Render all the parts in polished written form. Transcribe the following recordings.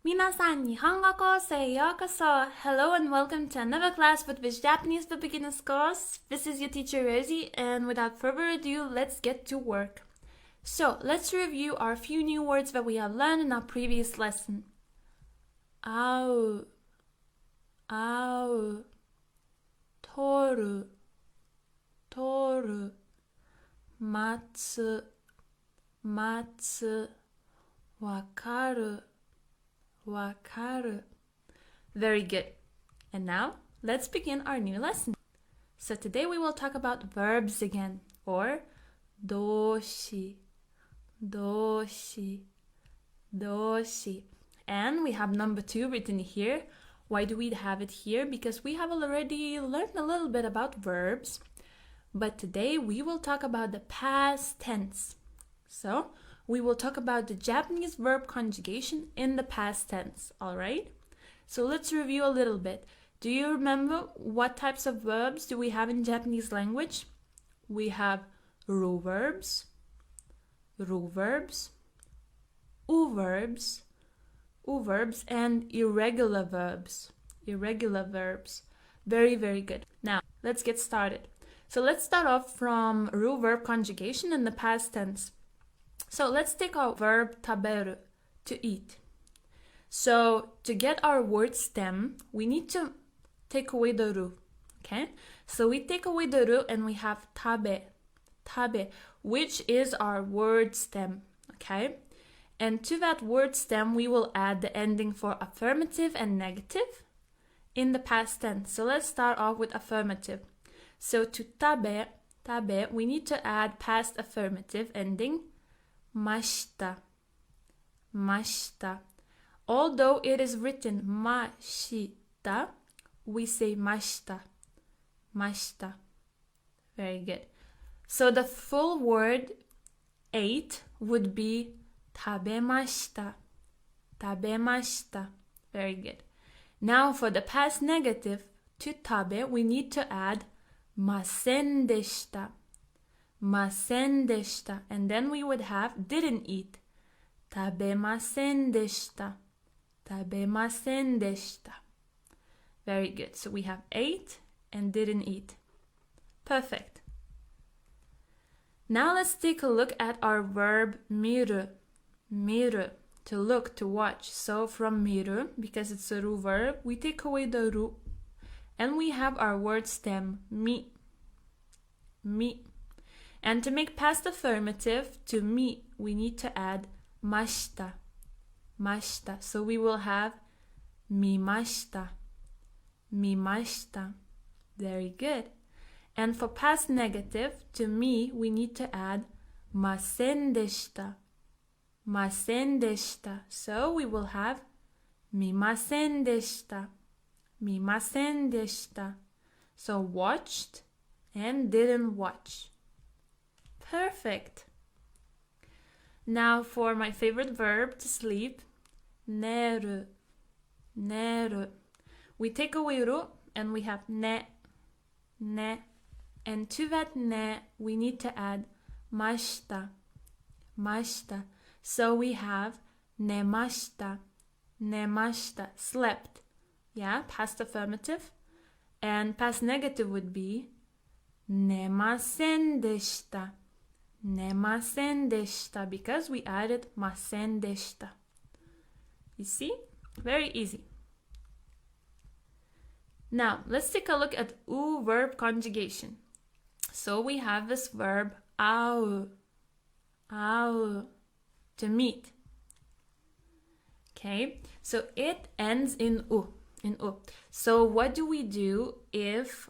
Minasan, Nihongo Kosei Yokoso! Hello and welcome to another class with this Japanese for Beginners course. This is your teacher Rosie, and without further ado, let's get to work. So, let's review our few new words that we have learned in our previous lesson. Au, au, toru, toru, matsu, matsu, wakaru, wakaru. Very good. And now, let's begin our new lesson. So today we will talk about verbs again, or doshi, doshi, doshi. And we have number 2 written here. Why do we have it here? Because we have already learned a little bit about verbs, but today we will talk about the past tense. So, we will talk about the Japanese verb conjugation in the past tense, alright? So let's review a little bit. Do you remember what types of verbs do we have in Japanese language? We have ru verbs, u-verbs, and irregular verbs. Irregular verbs. Very, very good. Now, let's get started. So let's start off from ru verb conjugation in the past tense. So let's take our verb taberu, to eat. So to get our word stem, we need to take away the ru, okay? So we take away the ru and we have tabe, which is our word stem, okay? And to that word stem, we will add the ending for affirmative and negative in the past tense. So let's start off with affirmative. So to tabe, we need to add past affirmative ending mashita, mashita. Although it is written mashita, we say mashita, mashita. Very good. So the full word ate would be tabemashita, tabemashita. Very good. Now for the past negative, to tabe, we need to add masen deshita, masen deshita, and then we would have didn't eat, tabemasen deshita, tabemasen deshita. Very good. So we have ate and didn't eat. Perfect. Now let's take a look at our verb miru, miru, to look, to watch. So from miru, because it's a ru verb, we take away the ru and we have our word stem mi, mi. And to make past affirmative to mi, we need to add mashita, mashita. So we will have mimashita, mimashita. Very good. And for past negative to mi, we need to add masen deshita, masen deshita. So we will have mimasen deshita, mimasen deshita. So watched and didn't watch. Perfect. Now for my favorite verb, to sleep, neru, neru. We take away ru and we have ne, ne. And to that ne, we need to add mashita, mashita. So we have nemashita, nemashita, slept. Yeah, past affirmative. And past negative would be nemasen deshita, nemasen deshita, because we added masen deshita. You see? Very easy. Now, let's take a look at u verb conjugation. So we have this verb au, au, to meet. Okay, so it ends in u, in u. So what do we do if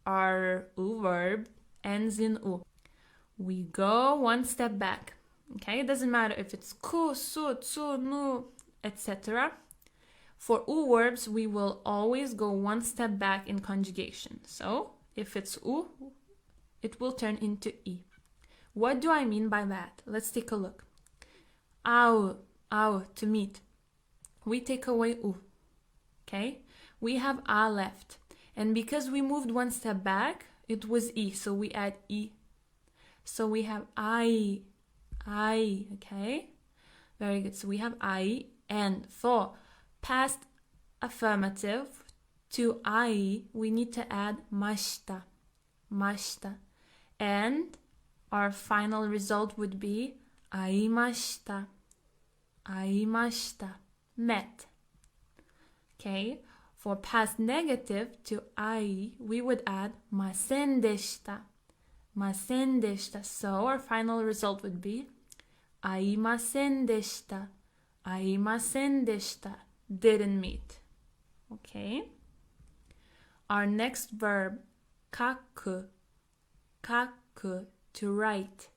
our u verb ends in u? We go one step back. Okay, it doesn't matter if it's ku, su, tsu, nu, etc. For u verbs, we will always go one step back in conjugation. So if it's u, it will turn into i. What do I mean by that? Let's take a look. Au, to meet. We take away u. Okay? We have a left. And because we moved one step back, it was i. So we add i. So we have I, okay? Very good. So we have I And for past affirmative to ai, we need to add mashita, mashita. And our final result would be aimashita, aimashita, met. Okay, for past negative to ai, we would add masen deshita, masen deshita. So our final result would be aimasen deshita, aimasen deshita, didn't meet. Okay, our next verb, kaku, kaku, to write.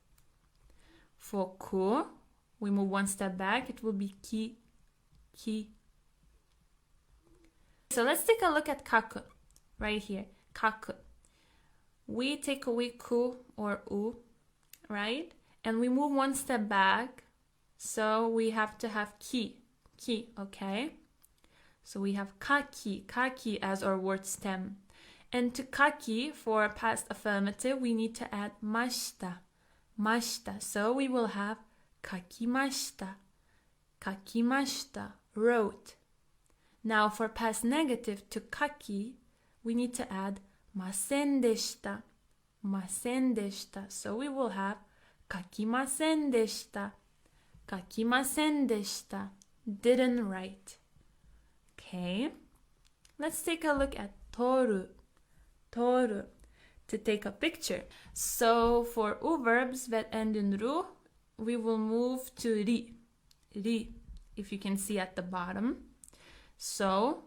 For ku, we move one step back, it will be ki, ki. So let's take a look at kaku, right here, kaku. We take away ku or u, right? And we move one step back, so we have to have ki, ki, okay? So we have kaki, kaki as our word stem. And to kaki, for past affirmative, we need to add mashita, mashita. So we will have kakimashita, kakimashita, wrote. Now for past negative to kaki, we need to add masen deshita, masen deshita. So we will have kakimasen deshita, kakimasen deshita, didn't write. Okay, let's take a look at toru, toru, to take a picture. So for u verbs that end in ru, we will move to ri, ri, if you can see at the bottom. So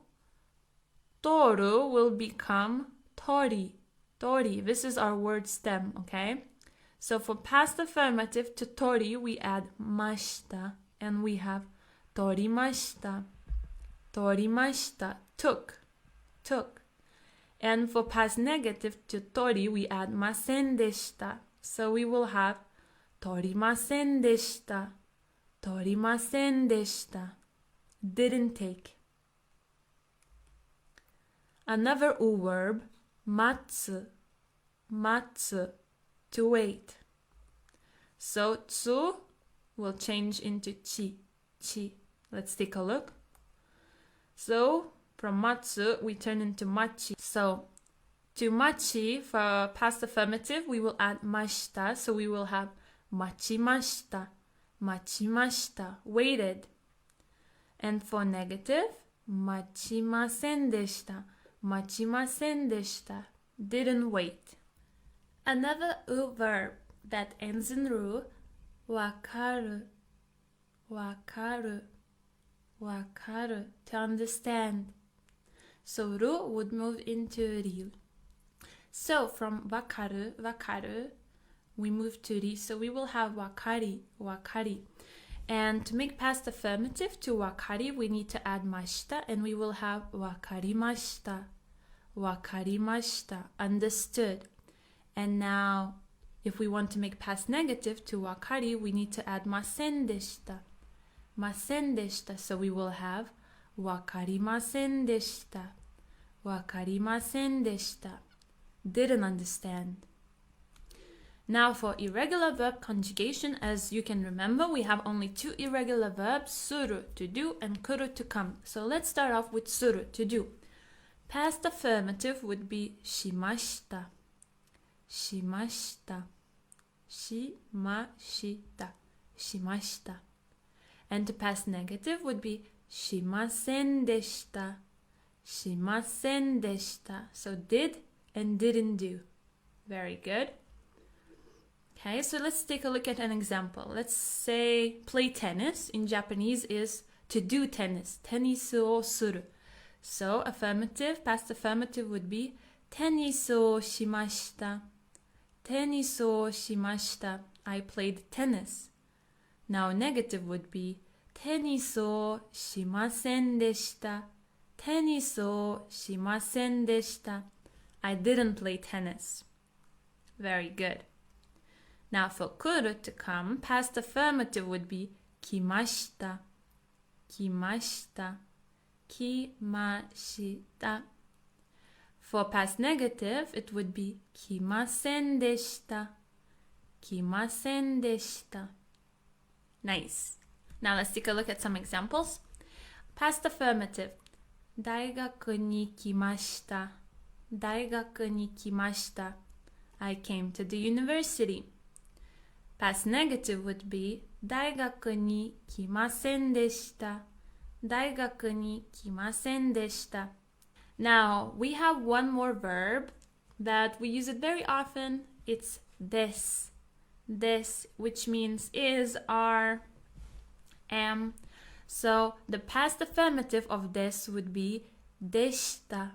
toru will become tori, tori. This is our word stem, okay? So for past affirmative to tori, we add mashita, and we have torimashita, torimashita, took, took. And for past negative to tori, we add masen deshita. So we will have torimasen deshita, torimasen deshita, didn't take. Another u verb, matsu, matsu, to wait. So tsu will change into chi, chi. Let's take a look. So from matsu, we turn into machi. So to machi, for past affirmative, we will add mashita. So we will have machimashita, machimashita, waited. And for negative, machimasen deshita, machimasen deshita, didn't wait. Another u verb that ends in ru, wakaru, wakaru, wakaru, to understand. So ru would move into ri. So from wakaru, wakaru, we move to ri. So we will have wakari, wakari. And to make past affirmative to wakari, we need to add mashita, and we will have wakarimashita, wakarimashita, understood. And now, if we want to make past negative to wakari, we need to add masen deshita, masen deshita. So we will have wakarimasen deshita, wakarimasen deshita, didn't understand. Now for irregular verb conjugation, as you can remember, we have only two irregular verbs, suru, to do, and kuru, to come. So let's start off with suru, to do. Past affirmative would be shimashita, shimashita, shimashita, shimashita. And the past negative would be shimasen deshita, shimasen deshita. So did and didn't do. Very good. Okay, so let's take a look at an example. Let's say play tennis. In Japanese is to do tennis. Tennisu o suru. So affirmative, past affirmative would be tennisu o shimashita. Tennisu o shimashita. I played tennis. Now negative would be tennisu o shimasen deshita. Tennisu o shimasen deshita. I didn't play tennis. Very good. Now for kuru, to come, past affirmative would be kimashita, kimashita, kimashita. For past negative, it would be kimasen deshita, kimasen deshita. Nice. Now let's take a look at some examples. Past affirmative. 大学に来ました。大学に来ました。I came to the university. Past negative would be 大学に来ませんでした。大学に来ませんでした。Now, we have one more verb that we use it very often. It's this. This, which means is, are, am. So, the past affirmative of this would be でした。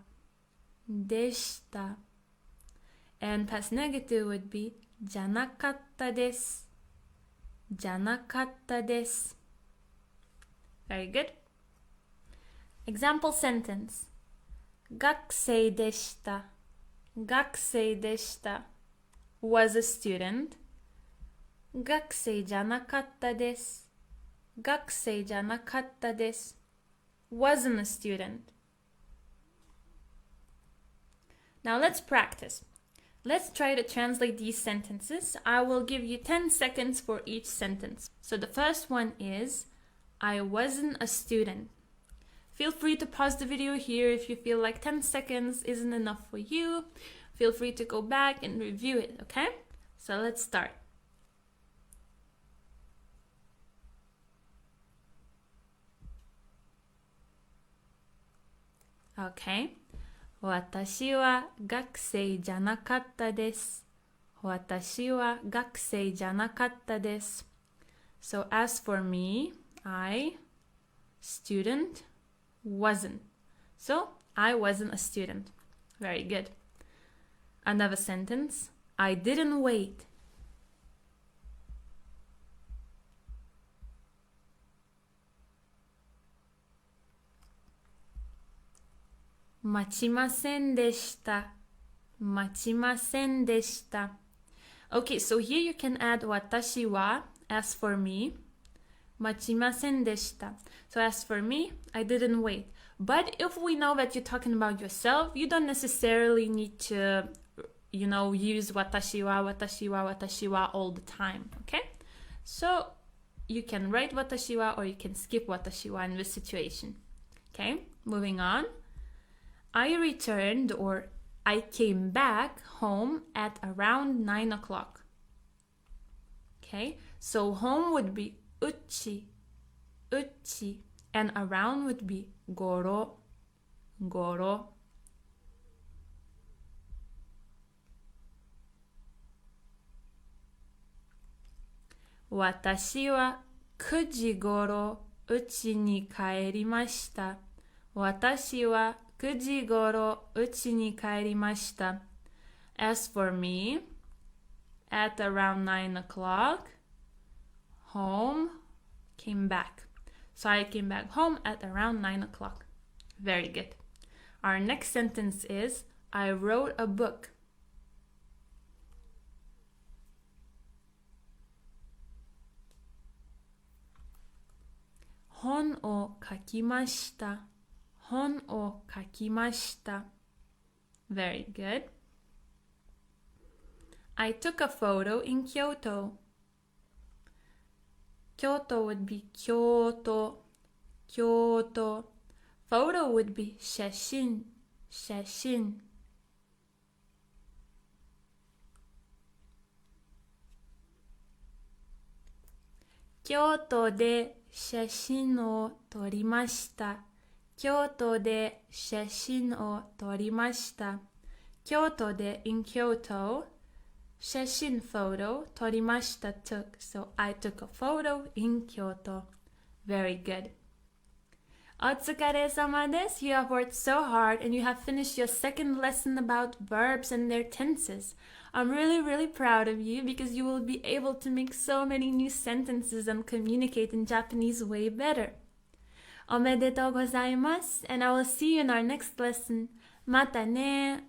でした。And past negative would be じゃなかったです。じゃなかったです。Very good. Example sentence. 学生でした。学生でした。was a student. 学生じゃなかったです。学生じゃなかったです。wasn't a student. Now let's practice. Let's try to translate these sentences. I will give you 10 seconds for each sentence. So the first one is, I wasn't a student. Feel free to pause the video here if you feel like 10 seconds isn't enough for you. Feel free to go back and review it, okay? So let's start. Okay. 私は学生じゃなかったです。私は学生じゃなかったです。So as for me, I, student, wasn't. So I wasn't a student. Very good. Another sentence. I didn't wait. "待ちませんでした。待ちませんでした。Okay, so here you can add 私は as for me. 待ちませんでした. So as for me, I didn't wait. But if we know that you're talking about yourself, you don't necessarily need to, use 私はall the time, okay? So you can write 私は or you can skip 私は in this situation. Okay, moving on. I returned or I came back home at around 9 o'clock. Okay, so home would be うち、and around would be ごろ。私は9時ごろうちに帰りました。私は9時ごろうちに帰りました。As for me, at around 9 o'clock, home, came back. So I came back home at around 9 o'clock. Very good. Our next sentence is, I wrote a book. "本を書きました。本を書きました。Very good. I took a photo in Kyoto. Kyoto would be 京都。Photo would be 写真。京都で写真を撮りました。京都で写真を撮りました。京都で in Kyoto, 写真 photo, 撮りました took. So I took a photo in Kyoto. Very good. お疲れ様です。You have worked so hard and you have finished your second lesson about verbs and their tenses. I'm really, really proud of you because you will be able to make so many new sentences and communicate in Japanese way better. おめでとうございます。And I will see you in our next lesson. またね。